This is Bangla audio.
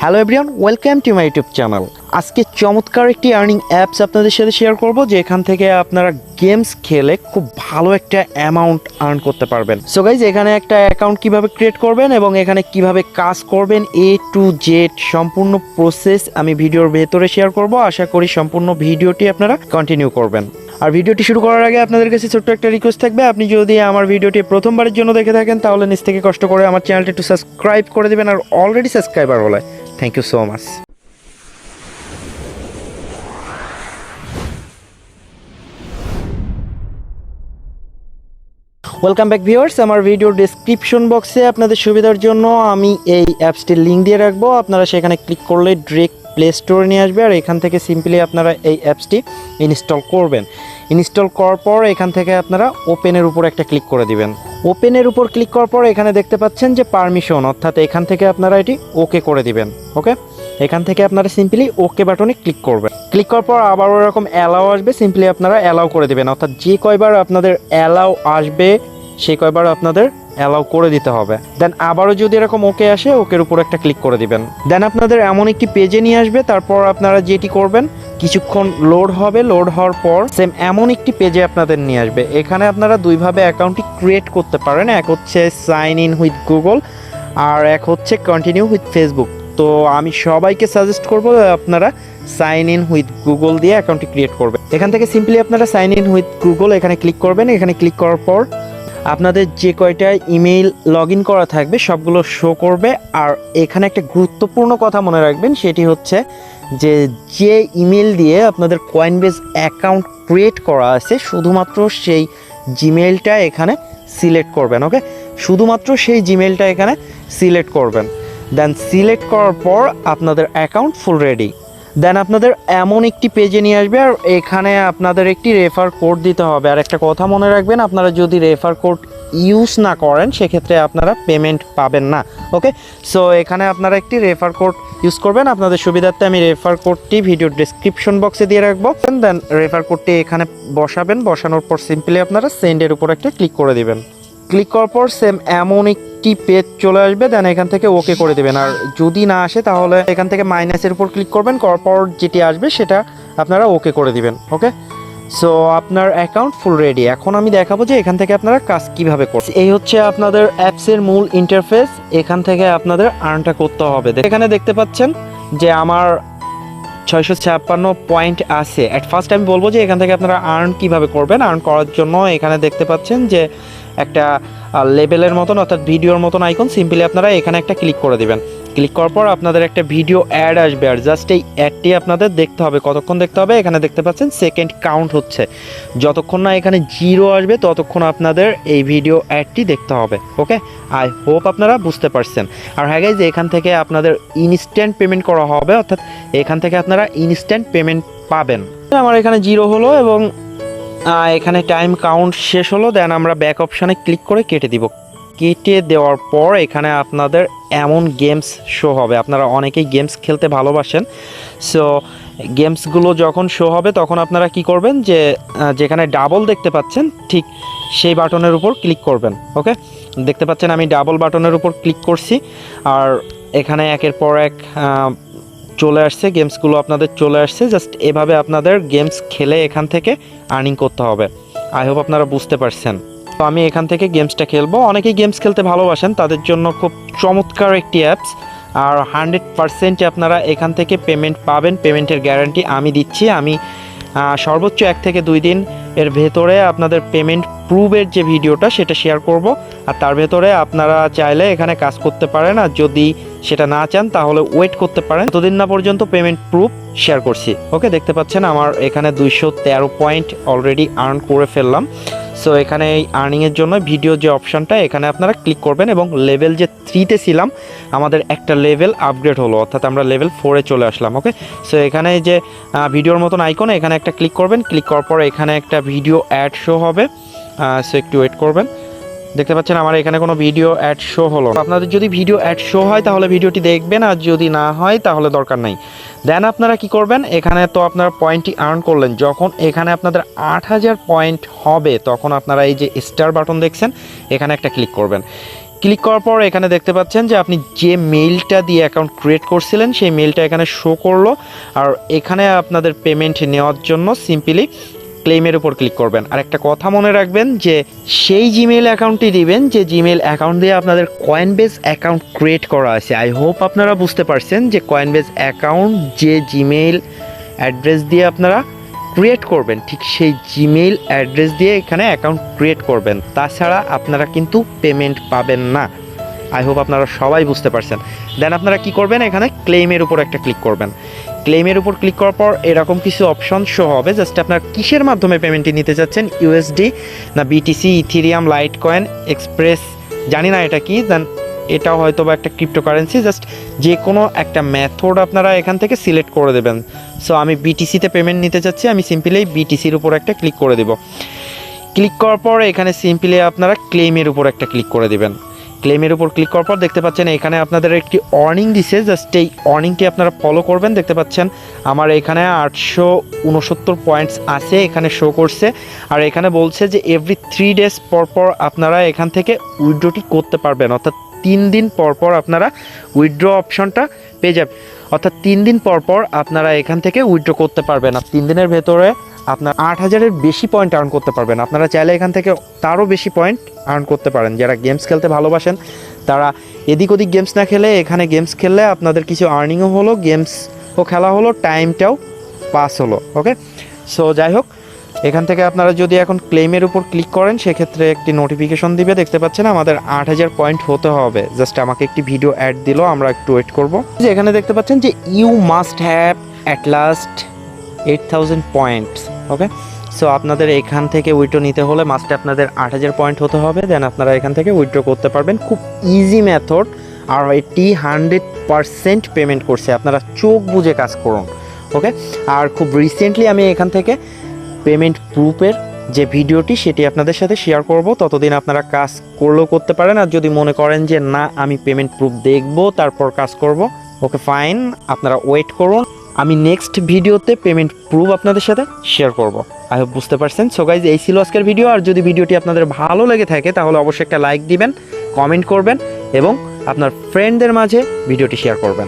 Hello everyone, welcome to my YouTube channel. আজকে চমৎকার একটি আর্নিং অ্যাপস আপনাদের সাথে শেয়ার করব, যেখান থেকে আপনারা গেমস খেলে খুব ভালো একটা অ্যামাউন্ট আর্ন করতে পারবেন। সো গাইজ, এখানে একটা অ্যাকাউন্ট কিভাবে ক্রিয়েট করবেন এবং এখানে কিভাবে কাজ করবেন A to Z সম্পূর্ণ প্রসেস আমি ভিডিওর ভেতরে শেয়ার করব। আশা করি সম্পূর্ণ ভিডিওটি আপনারা কন্টিনিউ করবেন। আর ভিডিওটি শুরু করার আগে আপনাদের কাছে ছোট্ট একটা রিকোয়েস্ট থাকবে, আপনি যদি আমার ভিডিওটি প্রথমবারের জন্য দেখে থাকেন তাহলে নিচ থেকে কষ্ট করে আমার চ্যানেলটি একটু সাবস্ক্রাইব করে দেবেন, আর অলরেডি সাবস্ক্রাইবার হলে thank you so much. Welcome back viewers. আমার ভিডিওর ডেসক্রিপশন বক্সে আপনাদের সুবিধার জন্য আমি এই অ্যাপসটির লিঙ্ক দিয়ে রাখবো। আপনারা সেখানে ক্লিক করলে ডিরেক্ট প্লে স্টোরে নিয়ে আসবে, আর এখান থেকে সিম্পলি আপনারা এই অ্যাপসটি ইনস্টল করবেন। ইনস্টল করার পর এখান থেকে আপনারা ওপেনের উপর একটা ক্লিক করে দিবেন। ওপেনের উপর ক্লিক করার পর এখানে দেখতে পাচ্ছেন যে পারমিশন, অর্থাৎ এখান থেকে আপনারা এটি ওকে করে দিবেন। ওকে, এখান থেকে আপনারা সিম্পলি ওকে বাটনে ক্লিক করবেন। ক্লিক করার পর আবার ওরকম অ্যালাউ আসবে, সিম্পলি আপনারা অ্যালাউ করে দিবেন। অর্থাৎ যে কয়বার আপনাদের অ্যালাউ আসবে সেই কয়বার আপনাদের অ্যালাউ করে দিতে হবে। দেন আবারও যদি এরকম ওকে আসে, ওকের উপর একটা ক্লিক করে দিবেন। দেন আপনাদের এমন একটি পেজে নিয়ে আসবে। তারপর আপনারা যেটি করবেন, কিছুক্ষণ লোড হবে, লোড হওয়ার পর সেম এমন একটি পেজে আপনাদের নিয়ে আসবে। এখানে আপনারা দুইভাবে অ্যাকাউন্টটি ক্রিয়েট করতে পারেন। এক হচ্ছে সাইন ইন উইথ গুগল, আর এক হচ্ছে কন্টিনিউ উইথ ফেসবুক। তো আমি সবাইকে সাজেস্ট করব আপনারা সাইন ইন উইথ গুগল দিয়ে অ্যাকাউন্টটি ক্রিয়েট করবেন। এখান থেকে সিম্পলি আপনারা সাইন ইন উইথ গুগল এখানে ক্লিক করবেন। এখানে ক্লিক করার পর আপনাদের যে কয়টা ইমেইল লগ ইন করা থাকবে সবগুলো শো করবে। আর এখানে একটা গুরুত্বপূর্ণ কথা মনে রাখবেন, সেটি হচ্ছে যে ইমেল দিয়ে আপনাদের কয়েনবেস অ্যাকাউন্ট ক্রিয়েট করা আছে, শুধুমাত্র সেই জিমেইলটা এখানে সিলেক্ট করবেন। ওকে, শুধুমাত্র সেই জিমেইলটা এখানে সিলেক্ট করবেন। দেন সিলেক্ট করার পর আপনাদের অ্যাকাউন্ট ফুল রেডি। দেন আপনাদের এমন একটি পেজে নিয়ে আসবে, আর এখানে আপনাদের একটি রেফার কোড দিতে হবে। আর একটা কথা মনে রাখবেন, আপনারা যদি রেফার কোড ইউজ না করেন সেক্ষেত্রে আপনারা পেমেন্ট পাবেন না। ওকে, সো এখানে আপনারা একটি রেফার কোড ইউজ করবেন। আপনাদের সুবিধার্থে আমি রেফার কোডটি ভিডিওর ডেসক্রিপশন বক্সে দিয়ে রাখবো। দেন রেফার কোডটি এখানে বসাবেন। বসানোর পর সিম্পলি আপনারা সেন্ডের উপর একটা ক্লিক করে দিবেন। ক্লিক করার পর সেম এমন একটি পেজ চলে আসবে। দেন এখান থেকে ওকে করে দেবেন। আর যদি না আসে তাহলে এখান থেকে মাইনাসের উপর ক্লিক করবেন। করার পর যেটি আসবে সেটা আপনারা ওকে করে দিবেন। ওকে, সো আপনার অ্যাকাউন্ট ফুল রেডি। এখন আমি দেখাবো যে এখান থেকে আপনারা কাজ কিভাবে করবেন। এই হচ্ছে আপনাদের অ্যাপসের মূল ইন্টারফেস। এখান থেকে আপনাদের আর্নটা করতে হবে। এখানে দেখতে পাচ্ছেন যে আমার 656 পয়েন্ট আছে। অ্যাট ফার্স্ট আমি বলবো যে এখান থেকে আপনারা আর্ন কিভাবে করবেন। আর্ন করার জন্য এখানে দেখতে পাচ্ছেন যে একটা লেবেলের মতন, অর্থাৎ ভিডিওর মতন আইকন, সিম্পলি আপনারা এখানে একটা ক্লিক করে দিবেন। ক্লিক করার পর আপনাদের একটা ভিডিও অ্যাড আসবে, আর জাস্ট এই অ্যাডটি আপনাদের দেখতে হবে। কতক্ষণ দেখতে হবে? এখানে দেখতে পাচ্ছেন সেকেন্ড কাউন্ট হচ্ছে। যতক্ষণ না এখানে 0 আসবে ততক্ষণ আপনাদের এই ভিডিও অ্যাডটি দেখতে হবে। ওকে, আই হোপ আপনারা বুঝতে পারছেন। আর হ্যাঁ গাইজ, এখান থেকে আপনাদের ইনস্ট্যান্ট পেমেন্ট করা হবে, অর্থাৎ এখান থেকে আপনারা ইনস্ট্যান্ট পেমেন্ট পাবেন। আমার এখানে 0 হলো এবং এখানে টাইম কাউন্ট শেষ হলো। দেন আমরা ব্যাক অপশানে ক্লিক করে কেটে দিব। কেটে দেওয়ার পর এখানে আপনাদের এমন গেমস শো হবে। আপনারা অনেকেই গেমস খেলতে ভালোবাসেন। সো গেমসগুলো যখন শো হবে তখন আপনারা কি করবেন, যে যেখানে ডাবল দেখতে পাচ্ছেন ঠিক সেই বাটনের উপর ক্লিক করবেন। ওকে, দেখতে পাচ্ছেন আমি ডাবল বাটনের উপর ক্লিক করছি, আর এখানে একের পর এক চলে আসছে, গেমসগুলো আপনাদের চলে আসছে। জাস্ট এভাবে আপনাদের গেমস খেলে এখান থেকে আর্নিং করতে হবে। আই হোপ আপনারা বুঝতে পারছেন। তো আমি এখান থেকে গেমসটা খেলবো। অনেকেই গেমস খেলতে ভালোবাসেন, তাদের জন্য খুব চমৎকার একটি অ্যাপস। আর 100% আপনারা এখান থেকে পেমেন্ট পাবেন। পেমেন্টের গ্যারান্টি আমি দিচ্ছি। আমি সর্বোচ্চ 1 থেকে 2 দিন এর ভেতরে আপনাদের পেমেন্ট প্রুফের যে ভিডিওটা সেটা শেয়ার করব। আর তার ভেতরে আপনারা চাইলে এখানে কাজ করতে পারেন, আর যদি সেটা না চান তাহলে ওয়েট করতে পারেন ততদিন না পর্যন্ত পেমেন্ট প্রুফ শেয়ার করছি। ওকে, দেখতে পাচ্ছেন আমার এখানে 213 পয়েন্ট অলরেডি আর্ন করে ফেললাম। সো এখানে এই আর্নিংয়ের জন্য ভিডিও যে অপশানটা এখানে আপনারা ক্লিক করবেন, এবং লেভেল যে 3তে ছিলাম আমাদের একটা লেভেল আপগ্রেড হলো, অর্থাৎ আমরা লেভেল 4-এ চলে আসলাম। ওকে, সো এখানে যে ভিডিওর মতন আইকন এখানে একটা ক্লিক করবেন। ক্লিক করার পর এখানে একটা ভিডিও অ্যাড শো হবে। সো একটু ওয়েট করবেন। দেখতে পাচ্ছেন আমার এখানে কোনো ভিডিও অ্যাড শো হলো। আপনাদের যদি ভিডিও অ্যাড শো হয় তাহলে ভিডিওটি দেখবেন, আর যদি না হয় তাহলে দরকার নাই। দেন আপনারা কি করবেন, এখানে তো আপনারা পয়েন্টটি আর্ন করলেন। যখন এখানে আপনাদের 8000 পয়েন্ট হবে তখন আপনারা এই যে স্টার বাটন দেখছেন এখানে একটা ক্লিক করবেন। ক্লিক করার পর এখানে দেখতে পাচ্ছেন যে আপনি যে মেইলটা দিয়ে অ্যাকাউন্ট ক্রিয়েট করছিলেন সেই মেইলটা এখানে শো করলো। আর এখানে আপনাদের পেমেন্ট নেওয়ার জন্য সিম্পলি ক্লেমের উপর ক্লিক করবেন। আর একটা কথা মনে রাখবেন যে সেই জিমেইল অ্যাকাউন্টটি দিবেন যে জিমেইল অ্যাকাউন্ট দিয়ে আপনাদের কয়েনবেস অ্যাকাউন্ট ক্রিয়েট করা আছে। আই হোপ আপনারা বুঝতে পারছেন যে কয়েনবেস অ্যাকাউন্ট যে জিমেইল অ্যাড্রেস দিয়ে আপনারা ক্রিয়েট করবেন ঠিক সেই জিমেইল অ্যাড্রেস দিয়ে এখানে অ্যাকাউন্ট ক্রিয়েট করবেন, তাছাড়া আপনারা কিন্তু পেমেন্ট পাবেন না। আই হোপ আপনারা সবাই বুঝতে পারছেন। দেন আপনারা কি করবেন, এখানে ক্লেমের উপর একটা ক্লিক করবেন। ক্লেমের উপর ক্লিক করার পর এরকম কিছু অপশন শো হবে। জাস্ট আপনার কিসের মাধ্যমে পেমেন্টটি নিতে চাচ্ছেন, ইউএসডি না BTC, Ethereum, light coin, express, জানি না এটা কি। দেন এটাও হয়তো বা একটা ক্রিপ্টোকারেন্সি। জাস্ট যে কোনো একটা মেথড আপনারা এখান থেকে সিলেক্ট করে দেবেন। সো আমি বিটিসিতে পেমেন্ট নিতে চাচ্ছি, আমি সিম্পলি বিটিসির উপর একটা ক্লিক করে দেব। ক্লিক করার পর এখানে সিম্পলি আপনারা ক্লেমের উপর একটা ক্লিক করে দেবেন। ক্লেমের উপর ক্লিক করার পর দেখতে পাচ্ছেন এখানে আপনাদের একটি অর্নিং দিছে। জাস্ট এই অর্নিংটি আপনারা ফলো করবেন। দেখতে পাচ্ছেন আমার এখানে 869 পয়েন্টস আছে, এখানে শো করছে। আর এখানে বলছে যে এভরি 3 ডেজ পর পর আপনারা এখান থেকে উইথড্রটি করতে পারবেন, অর্থাৎ 3 দিন পর পর আপনারা উইথড্র অপশনটা পেয়ে যাবেন। অর্থাৎ 3 দিন পর পর আপনারা এখান থেকে উইথড্র করতে পারবেন। আর 3 দিনের ভেতরে আপনার 8000-এর বেশি পয়েন্ট আর্ন করতে পারবেন। আপনারা চাইলে এখান থেকে তারও বেশি পয়েন্ট আর্ন করতে পারেন। যারা গেমস খেলতে ভালোবাসেন তারা এদিক ওদিক গেমস না খেলে এখানে গেমস খেললে আপনাদের কিছু আর্নিংও হলো, গেমসও খেলা হলো, টাইমটাও পাস হলো। ওকে, সো যাই হোক, এখান থেকে আপনারা যদি এখন ক্লেমের উপর ক্লিক করেন সেক্ষেত্রে একটি নোটিফিকেশন দিবে। দেখতে পাচ্ছেন আমাদের 8000 পয়েন্ট হতে হবে। জাস্ট আমাকে একটি ভিডিও অ্যাড দিল, আমরা একটু ওয়েট করব। যে এখানে দেখতে পাচ্ছেন যে you must have at least 8000 points. Okay, so আপনাদের এখান থেকে উইথড্র নিতে হলে মাস্টে আপনাদের 8000 পয়েন্ট হতে হবে। দেন আপনারা এখান থেকে উইথড্র করতে পারবেন। খুব ইজি মেথড, আর এটি 100% পেমেন্ট করছে। আপনারা চোখ বুজে কাজ করুন। ওকে, আর খুব রিসেন্টলি আমি এখান থেকে পেমেন্ট প্রুফের যে ভিডিওটি সেটি আপনাদের সাথে শেয়ার করব। ততদিন আপনারা কাজ করলেও করতে পারেন, আর যদি মনে করেন যে না আমি পেমেন্ট প্রুফ দেখব তারপর কাজ করব, ওকে ফাইন, আপনারা ওয়েট করুন। আমি নেক্সট ভিডিওতে পেমেন্ট প্রুফ আপনাদের সাথে শেয়ার করব। আই হোপ বুঝতে পারছেন। সো গাইজ, এই ছিল আজকের ভিডিও। আর যদি ভিডিওটি আপনাদের ভালো লেগে থাকে তাহলে অবশ্যই একটা লাইক দিবেন, কমেন্ট করবেন এবং আপনার ফ্রেন্ডদের মাঝে ভিডিওটি শেয়ার করবেন।